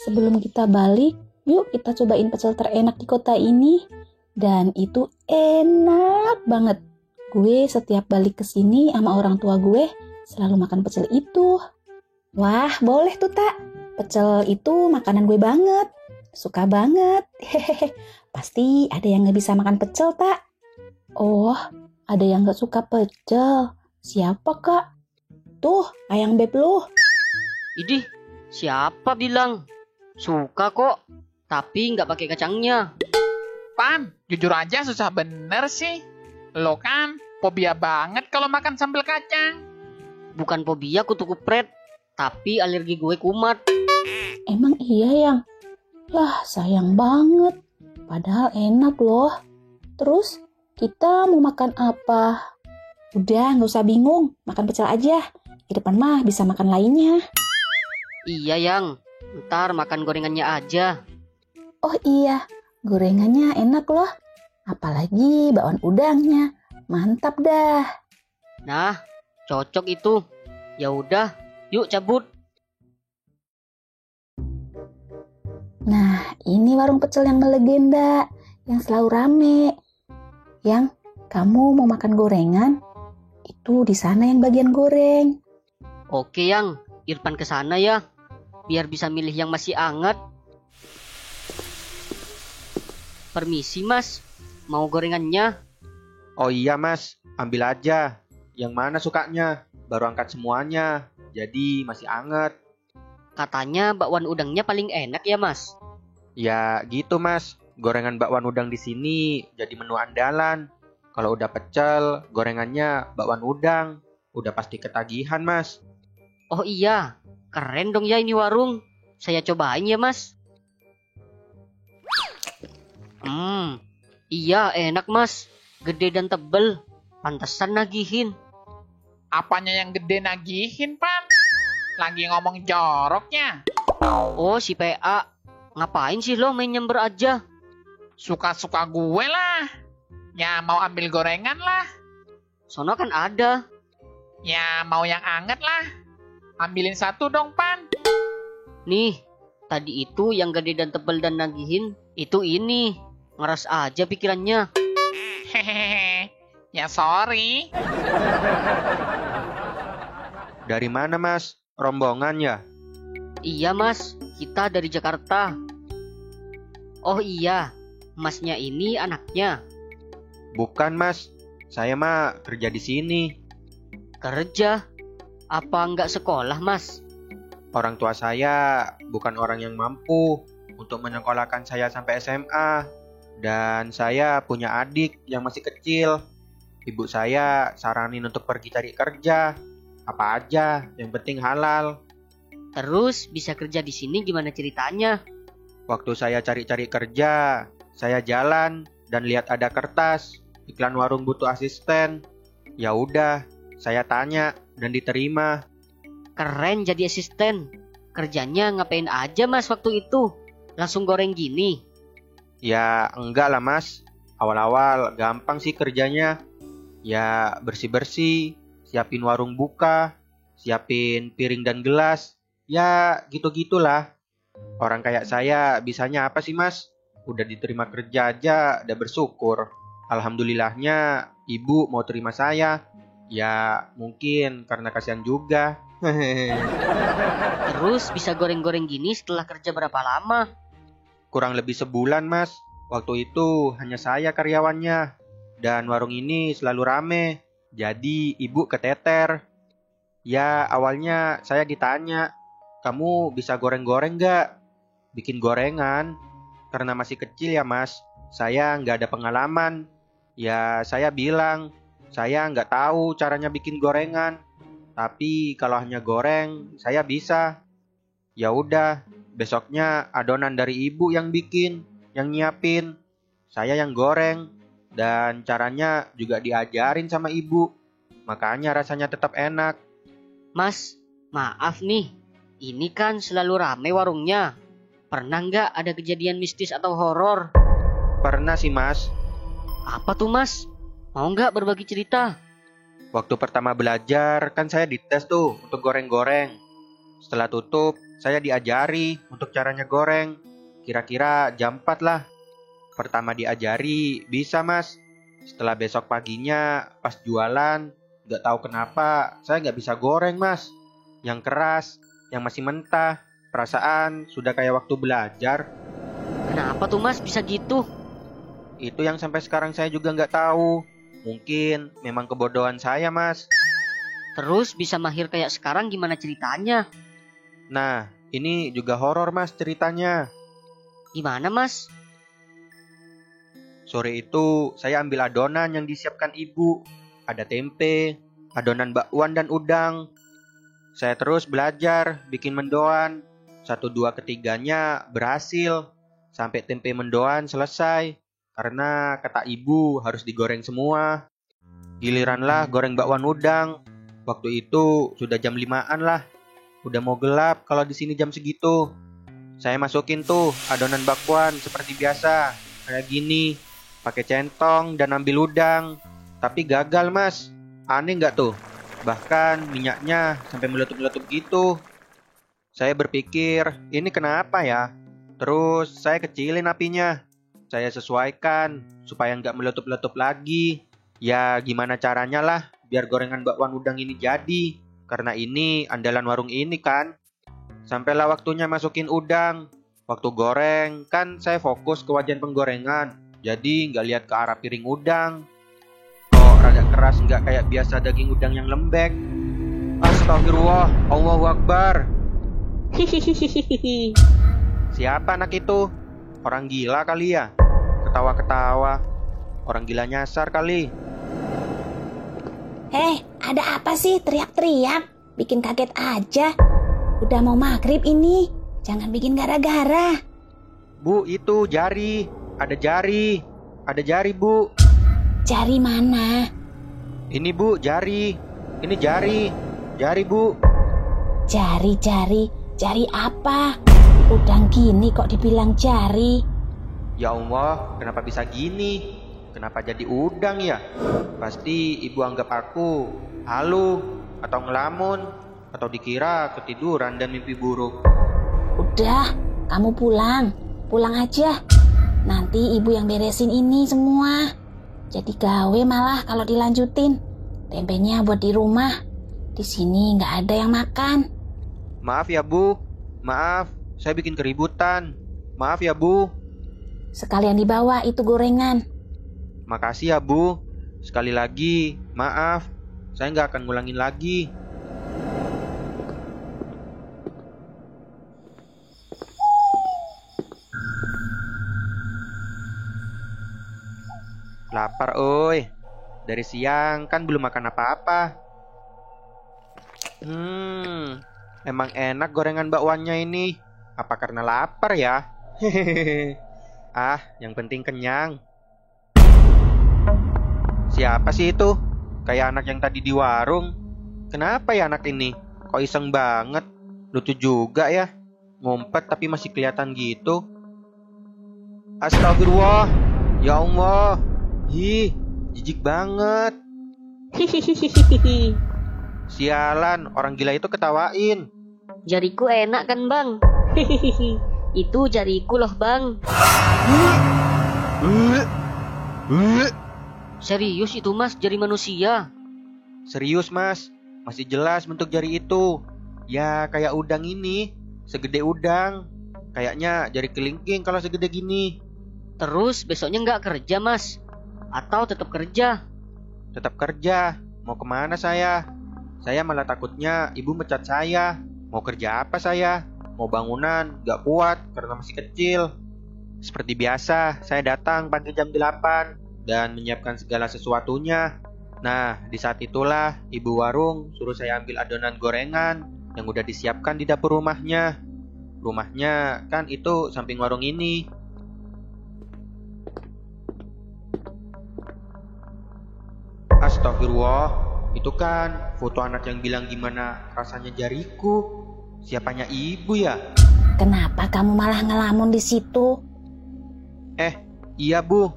Sebelum kita balik, yuk kita cobain pecel terenak di kota ini. Dan itu enak banget. Gue setiap balik ke sini sama orang tua gue selalu makan pecel itu. Wah, boleh tuh, Tak. Pecel itu makanan gue banget. Suka banget. Hehehe. Pasti ada yang gak bisa makan pecel, Tak. Oh, ada yang gak suka pecel. Siapa, Kak? Tuh, ayang beb lu. Idih, siapa bilang? Suka kok, tapi nggak pakai kacangnya. Pan, jujur aja susah bener sih. Lo kan fobia banget kalau makan sambal kacang. Bukan fobia kutu kupret, tapi alergi gue kumat. Emang iya, Yang? Lah, sayang banget. Padahal enak loh. Terus, kita mau makan apa? Udah, nggak usah bingung. Makan pecel aja. Di depan mah bisa makan lainnya. Iya, Yang. Ntar makan gorengannya aja. Oh iya, gorengannya enak loh. Apalagi bakwan udangnya. Mantap dah. Nah, cocok itu. Ya udah, yuk cabut. Nah, ini warung pecel yang melegenda, yang selalu rame. Yang, kamu mau makan gorengan? Itu di sana yang bagian goreng. Oke, Yang. Irfan ke sana ya. Biar bisa milih yang masih anget. Permisi, Mas. Mau gorengannya? Oh iya Mas, ambil aja. Yang mana sukanya? Baru angkat semuanya, jadi masih anget. Katanya bakwan udangnya paling enak ya, Mas. Ya gitu Mas, gorengan bakwan udang di sini jadi menu andalan. Kalau udah pecel, gorengannya bakwan udang. Udah pasti ketagihan Mas. Oh iya, keren dong ya ini warung. Saya cobain ya, Mas. Iya enak, Mas. Gede dan tebel. Pantesan nagihin. Apanya yang gede nagihin, Pan? Lagi ngomong joroknya. Oh, si PA. Ngapain sih lo main nyamber aja? Suka-suka gue lah. Ya mau ambil gorengan lah. Sono kan ada. Ya mau yang anget lah. Ambilin satu dong, Pan. Nih, tadi itu yang gede dan tebel dan nagihin. Itu ini. Ngeras aja pikirannya. Hehehe. Ya sorry. Dari mana Mas? Rombongan ya? Iya, Mas. Kita dari Jakarta. Oh iya, Masnya ini anaknya. Bukan Mas, saya mah kerja di sini. Kerja? Apa nggak sekolah, Mas? Orang tua saya bukan orang yang mampu untuk menyekolahkan saya sampai SMA. Dan saya punya adik yang masih kecil. Ibu saya saranin untuk pergi cari kerja. Apa aja, yang penting halal. Terus bisa kerja di sini gimana ceritanya? Waktu saya cari-cari kerja, saya jalan dan lihat ada kertas iklan warung butuh asisten. Ya udah, saya tanya dan diterima. Keren jadi asisten. Kerjanya ngapain aja, Mas, waktu itu? Langsung goreng gini? Ya enggak lah Mas, awal-awal gampang sih kerjanya. Ya bersih-bersih, siapin warung buka, siapin piring dan gelas. Ya gitu-gitulah. Orang kayak saya bisanya apa sih Mas? Udah diterima kerja aja udah bersyukur. Alhamdulillahnya ibu mau terima saya. Ya mungkin karena kasihan juga. Terus bisa goreng-goreng gini setelah kerja berapa lama? Kurang lebih sebulan Mas. Waktu itu hanya saya karyawannya. Dan warung ini selalu rame. Jadi ibu keteter. Ya awalnya saya ditanya, kamu bisa goreng-goreng gak? Bikin gorengan? Karena masih kecil ya Mas, saya nggak ada pengalaman. Ya saya bilang, saya nggak tahu caranya bikin gorengan. Tapi kalau hanya goreng, saya bisa. Ya udah, besoknya adonan dari ibu yang bikin, yang nyiapin. Saya yang goreng. Dan caranya juga diajarin sama ibu. Makanya rasanya tetap enak. Mas, maaf nih. Ini kan selalu rame warungnya. Pernah nggak ada kejadian mistis atau horor? Pernah sih Mas. Apa tuh, Mas? Mau nggak berbagi cerita? Waktu pertama belajar kan saya dites tuh untuk goreng-goreng. Setelah tutup, saya diajari untuk caranya goreng. Kira-kira jam 4 lah. Pertama diajari, bisa mas. Setelah besok paginya, pas jualan, gak tahu kenapa, saya gak bisa goreng mas. Yang keras, yang masih mentah, perasaan sudah kayak waktu belajar. Kenapa tuh mas bisa gitu? Itu yang sampai sekarang saya juga gak tahu. Mungkin memang kebodohan saya mas. Terus bisa mahir kayak sekarang gimana ceritanya? Nah, ini juga horor mas ceritanya. Gimana mas? Sore itu saya ambil adonan yang disiapkan ibu. Ada tempe, adonan bakwan dan udang. Saya terus belajar bikin mendoan. 1, 2, ketiganya berhasil. Sampai tempe mendoan selesai. Karena kata ibu harus digoreng semua. Giliranlah goreng bakwan udang. Waktu itu sudah jam 5-an lah. Udah mau gelap kalau di sini jam segitu. Saya masukin tuh adonan bakwan seperti biasa. Kayak gini. Pakai centong dan ambil udang. Tapi gagal mas. Aneh nggak tuh? Bahkan minyaknya sampai meletup-meletup gitu. Saya berpikir, ini kenapa ya? Terus saya kecilin apinya. Saya sesuaikan supaya nggak meletup-letup lagi. Ya gimana caranya lah biar gorengan bakwan udang ini jadi. Karena ini andalan warung ini kan. Sampailah waktunya masukin udang. Waktu goreng kan saya fokus ke wajan penggorengan. Jadi nggak lihat ke arah piring udang. Kok rada keras nggak kayak biasa daging udang yang lembek. Astagfirullah, Allahu Akbar. Hihihihihi. Siapa anak itu? Orang gila kali ya? Ketawa-ketawa. Orang gila nyasar kali. Ada apa sih teriak-teriak? Bikin kaget aja. Udah mau maghrib ini. Jangan bikin gara-gara. Bu, itu jari. Ada jari. Ada jari, Bu. Jari mana? Ini, Bu, jari. Ini jari. Jari, Bu. Jari apa? Udang gini kok dibilang jari? Ya Allah, kenapa bisa gini? Kenapa jadi udang ya? Pasti ibu anggap aku halu atau ngelamun atau dikira ketiduran dan mimpi buruk. Udah, kamu pulang. Pulang aja. Nanti ibu yang beresin ini semua. Jadi gawe malah kalau dilanjutin. Tempenya buat di rumah. Di sini nggak ada yang makan. Maaf ya, Bu. Maaf, saya bikin keributan. Maaf ya, Bu. Sekalian dibawa itu gorengan. Makasih ya, Bu. Sekali lagi, maaf. Saya nggak akan ngulangin lagi. Lapar, oi. Dari siang kan belum makan apa-apa. Emang enak gorengan bakwannya ini. Apa karena lapar ya? Hehehe. Yang penting kenyang. Siapa sih itu? Kayak anak yang tadi di warung. Kenapa ya anak ini? Kok iseng banget? Lucu juga ya. Ngumpet tapi masih kelihatan gitu. Astagfirullah. Ya Allah. Ih, jijik banget. Hihihihihi. Sialan, orang gila itu ketawain. Jariku enak kan bang? Hihihihi. Itu jariku loh bang. Serius itu mas, jari manusia. Serius mas, masih jelas bentuk jari itu. Ya kayak udang ini, segede udang. Kayaknya jari kelingking kalau segede gini. Terus besoknya nggak kerja mas? Atau tetap kerja? Tetap kerja, mau kemana saya? Saya malah takutnya ibu mecat saya. Mau kerja apa saya? Mau bangunan, gak kuat karena masih kecil. Seperti biasa, saya datang pagi jam 8 dan menyiapkan segala sesuatunya. Nah, di saat itulah ibu warung suruh saya ambil adonan gorengan yang udah disiapkan di dapur rumahnya. Rumahnya kan itu samping warung ini. Astagfirullah, itu kan foto anak yang bilang gimana rasanya jariku. Siapanya ibu ya? Kenapa kamu malah ngelamun di situ? Iya Bu.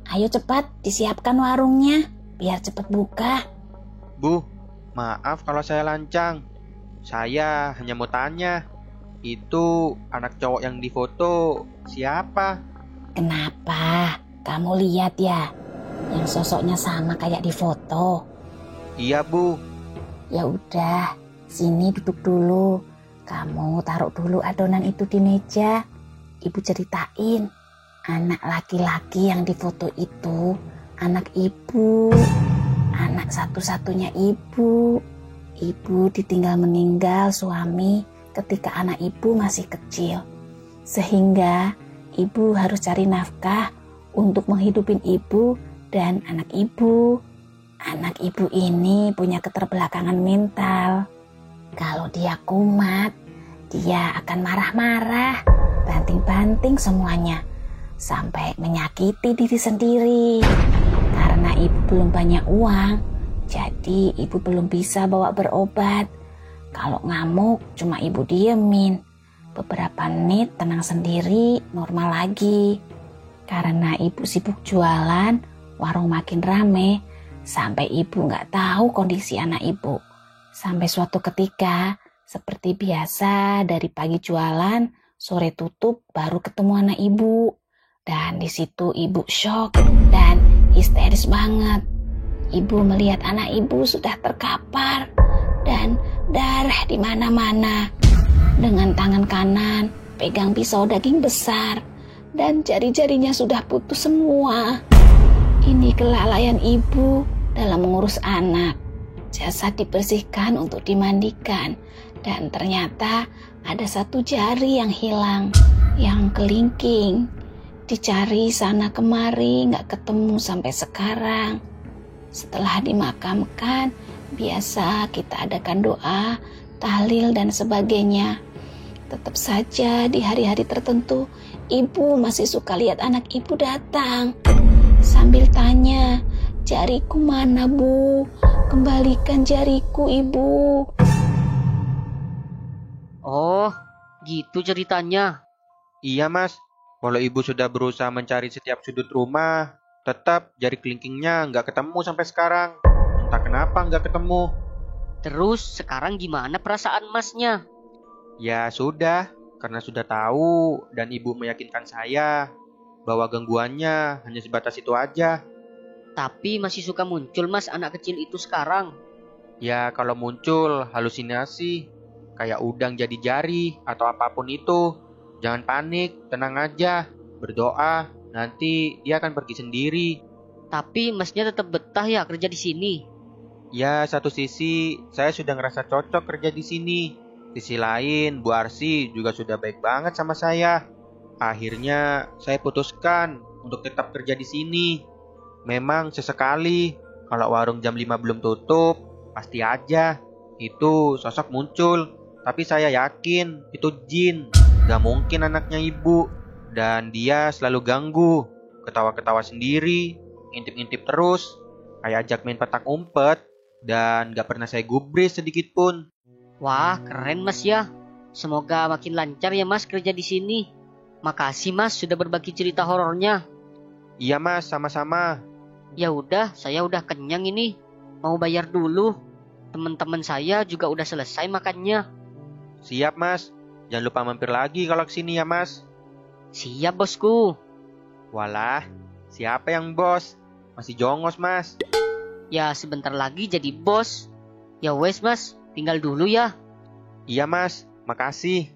Ayo cepat disiapkan warungnya biar cepat buka. Bu, maaf kalau saya lancang. Saya hanya mau tanya, Itu anak cowok yang difoto siapa? Kenapa? Kamu lihat ya, yang sosoknya sama kayak di foto. Iya, Bu. Ya udah, sini duduk dulu. Kamu taruh dulu adonan itu di meja. Ibu ceritain, anak laki-laki yang difoto itu anak ibu, anak satu-satunya ibu. Ibu ditinggal meninggal suami ketika anak ibu masih kecil. Sehingga ibu harus cari nafkah untuk menghidupin ibu dan anak ibu. Anak ibu ini punya keterbelakangan mental. Kalau dia kumat, dia akan marah-marah, banting-banting semuanya, sampai menyakiti diri sendiri. Karena ibu belum banyak uang, jadi ibu belum bisa bawa berobat. Kalau ngamuk cuma ibu diemin. Beberapa menit tenang sendiri, normal lagi. Karena ibu sibuk jualan, warung makin rame, sampai ibu nggak tahu kondisi anak ibu. Sampai suatu ketika, seperti biasa dari pagi jualan, sore tutup baru ketemu anak ibu. Dan di situ ibu shock dan histeris banget. Ibu melihat anak ibu sudah terkapar dan darah di mana-mana. Dengan tangan kanan pegang pisau daging besar dan jari-jarinya sudah putus semua. Ini kelalaian ibu dalam mengurus anak. Jasad dibersihkan untuk dimandikan dan ternyata ada satu jari yang hilang, yang kelingking. Dicari sana kemari nggak ketemu sampai sekarang. Setelah dimakamkan, biasa kita adakan doa, tahlil dan sebagainya. Tetap saja di hari-hari tertentu, ibu masih suka lihat anak ibu datang. Sambil tanya, jariku mana bu? Kembalikan jariku ibu. Oh, gitu ceritanya. Iya, Mas. Walau ibu sudah berusaha mencari setiap sudut rumah, tetap jari kelingkingnya nggak ketemu sampai sekarang. Entah kenapa nggak ketemu. Terus sekarang gimana perasaan masnya? Ya sudah, karena sudah tahu dan ibu meyakinkan saya bahwa gangguannya hanya sebatas itu aja. Tapi masih suka muncul mas anak kecil itu sekarang. Ya kalau muncul halusinasi, kayak udang jadi jari atau apapun itu, jangan panik, tenang aja, berdoa, nanti dia akan pergi sendiri. Tapi masnya tetap betah ya kerja di sini. Ya satu sisi saya sudah ngerasa cocok kerja di sini. Sisi lain Bu Arsi juga sudah baik banget sama saya. Akhirnya saya putuskan untuk tetap kerja di sini. Memang sesekali kalau warung jam 5 belum tutup, pasti aja itu sosok muncul. Tapi saya yakin itu jin, gak mungkin anaknya ibu. Dan dia selalu ganggu, ketawa-ketawa sendiri, ngintip-ngintip terus, kayak ajak main petak umpet. Dan gak pernah saya gubris sedikit pun. Wah, keren mas ya. Semoga makin lancar ya mas kerja di sini. Makasih mas sudah berbagi cerita horornya. Iya mas, sama-sama. Ya udah, saya udah kenyang ini. Mau bayar dulu. Teman-teman saya juga udah selesai makannya. Siap mas, jangan lupa mampir lagi kalau kesini ya mas. Siap bosku. Walah, siapa yang bos? Masih jongos mas. Ya sebentar lagi jadi bos. Ya wes mas, tinggal dulu ya. Iya mas, makasih.